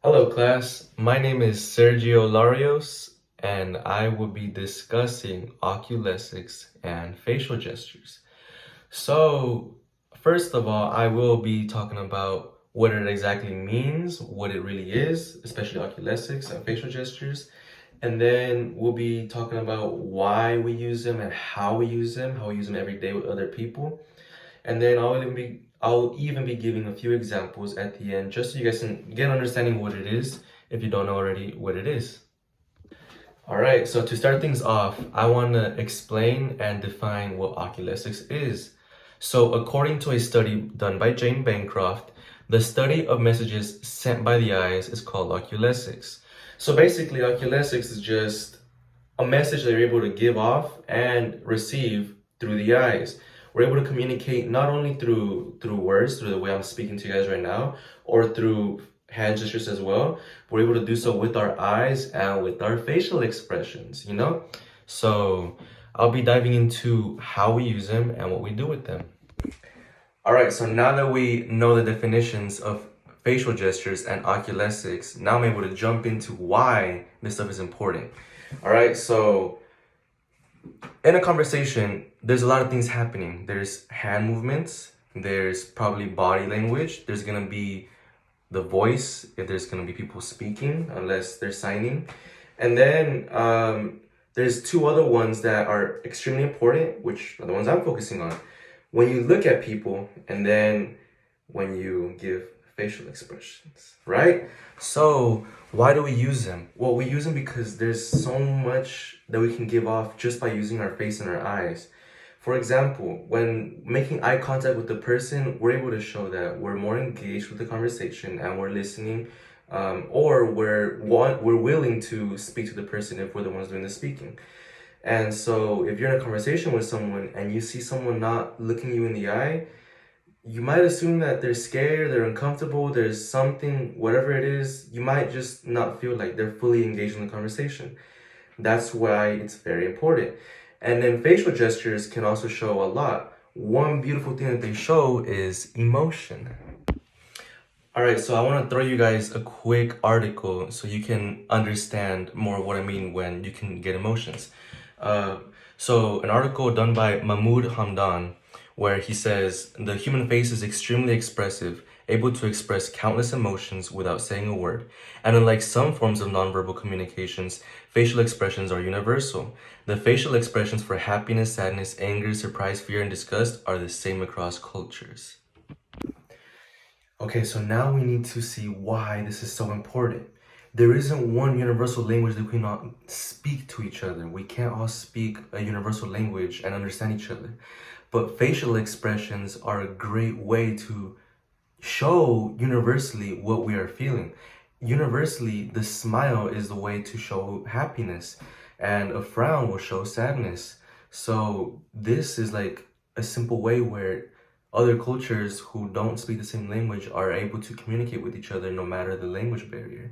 Hello, class. My name is Sergio Larios, and I will be discussing oculesics and facial gestures. So, first of all, I will be talking about what it exactly means, what it really is, especially oculesics and facial gestures. And then we'll be talking about why we use them and how we use them every day with other people. And then I'll even be giving a few examples at the end just so you guys can get an understanding what it is if you don't know already what it is. All right, so to start things off, I want to explain and define what oculesics is. So, according to a study done by Jane Bancroft, the study of messages sent by the eyes is called oculesics. So, basically, oculesics is just a message that you're able to give off and receive through the eyes. We're able to communicate not only through words, through the way I'm speaking to you guys right now, or through hand gestures as well. We're able to do so with our eyes and with our facial expressions. So I'll be diving into how we use them and what we do with them. All right, so now that we know the definitions of facial gestures and oculesics, now I'm able to jump into why this stuff is important. All right, so in a conversation, there's a lot of things happening. There's hand movements, there's probably body language, there's gonna be the voice, if there's gonna be people speaking, unless they're signing. And then there's two other ones that are extremely important, which are the ones I'm focusing on. When you look at people, and then when you give facial expressions, right? So, why do we use them? Well, we use them because there's so much that we can give off just by using our face and our eyes. For example, when making eye contact with the person, we're able to show that we're more engaged with the conversation and we're listening, or we're willing to speak to the person if we're the ones doing the speaking. And so, if you're in a conversation with someone and you see someone not looking you in the eye, you might assume that they're scared, they're uncomfortable, there's something, whatever it is, you might just not feel like they're fully engaged in the conversation. That's why it's very important. And then facial gestures can also show a lot. One beautiful thing that they show is emotion. All right, so I want to throw you guys a quick article so you can understand more what I mean when you can get emotions. Uh, so, an article done by Mahmoud Hamdan, where he says the human face is extremely expressive, able to express countless emotions without saying a word. And unlike some forms of nonverbal communications, facial expressions are universal. The facial expressions for happiness, sadness, anger, surprise, fear, and disgust are the same across cultures. Okay, so now we need to see why this is so important. There isn't one universal language that we cannot speak to each other. We can't all speak a universal language and understand each other. But facial expressions are a great way to show universally what we are feeling. Universally, the smile is the way to show happiness, and a frown will show sadness. So, this is like a simple way where other cultures who don't speak the same language are able to communicate with each other no matter the language barrier.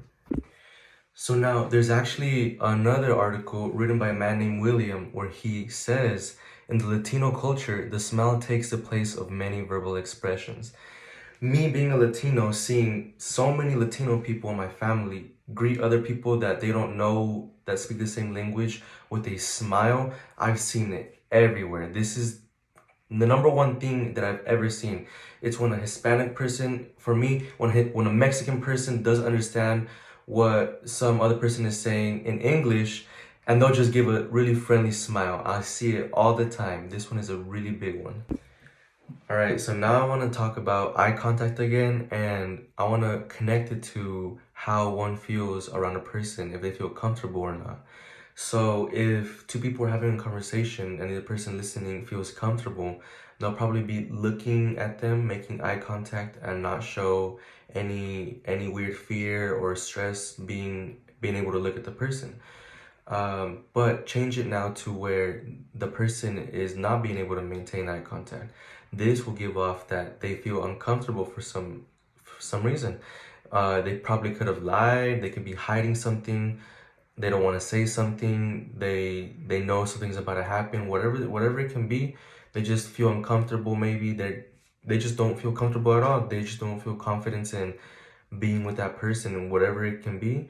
So now there's actually another article written by a man named William where he says in the Latino culture, the smile takes the place of many verbal expressions. Me being a Latino, seeing so many Latino people in my family greet other people that they don't know that speak the same language with a smile, I've seen it everywhere. This is the number one thing that I've ever seen. It's when a Hispanic person, for me, when a Mexican person doesn't understand what some other person is saying in English, and they'll just give a really friendly smile. I see it all the time. This one is a really big one. All right, so now I want to talk about eye contact again, and I want to connect it to how one feels around a person, if they feel comfortable or not. So if two people are having a conversation and the person listening feels comfortable, they'll probably be looking at them, making eye contact, and not show any weird fear or stress being able to look at the person. But change it now to where the person is not being able to maintain eye contact. This will give off that they feel uncomfortable for some reason. They probably could have lied. They could be hiding something. They don't want to say something. They know something's about to happen. Whatever it can be, they just feel uncomfortable. Maybe they just don't feel comfortable at all. They just don't feel confidence in being with that person and whatever it can be,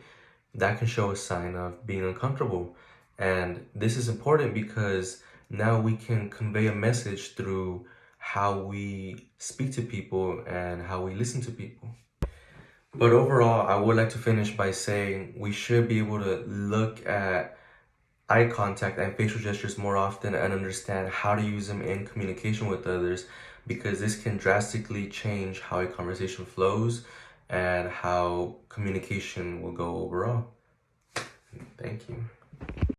that can show a sign of being uncomfortable. And this is important because now we can convey a message through how we speak to people and how we listen to people. But overall, I would like to finish by saying we should be able to look at eye contact and facial gestures more often and understand how to use them in communication with others, because this can drastically change how a conversation flows and how communication will go overall. Thank you.